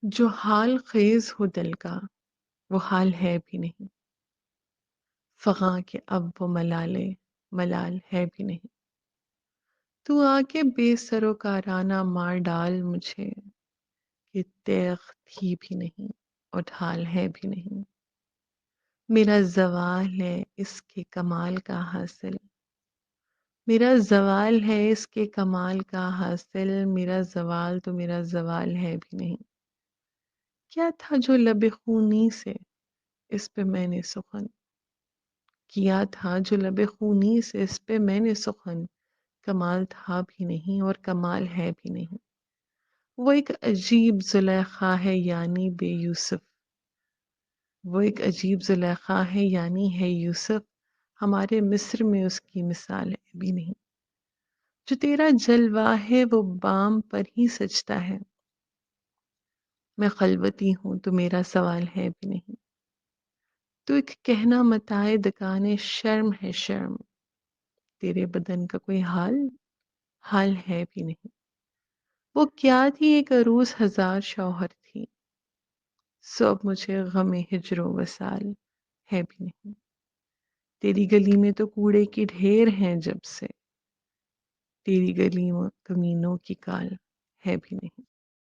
جو حال خیز ہو دل کا وہ حال ہے بھی نہیں، فغاں کے اب وہ ملالے ملال ہے بھی نہیں۔ تو آ کے بے سر و کارانہ مار ڈال مجھے، کہ تیغ تھی بھی نہیں اور ڈھال ہے بھی نہیں۔ میرا زوال ہے اس کے کمال کا حاصل، میرا زوال ہے اس کے کمال کا حاصل، میرا زوال تو میرا زوال ہے بھی نہیں۔ کیا تھا جو لب خونی سے اس پہ میں نے سخن کیا تھا، جو لب خونی سے اس پہ میں نے سخن، کمال تھا بھی نہیں اور کمال ہے بھی نہیں۔ وہ ایک عجیب زلیخا ہے یعنی بے یوسف، وہ ایک عجیب زلیخا ہے یعنی ہے یوسف، ہمارے مصر میں اس کی مثال ہے بھی نہیں۔ جو تیرا جلوہ ہے وہ بام پر ہی سجتا ہے، میں خلوتی ہوں تو میرا سوال ہے بھی نہیں۔ تو ایک کہنا متائے دکانے شرم ہے شرم، تیرے بدن کا کوئی حال ہے بھی نہیں۔ وہ کیا تھی ایک عروس ہزار شوہر تھی، سو اب مجھے غم ہجر و وصال ہے بھی نہیں۔ تیری گلی میں تو کوڑے کی ڈھیر ہیں جب سے، تیری گلی میں کمینوں کی کال ہے بھی نہیں۔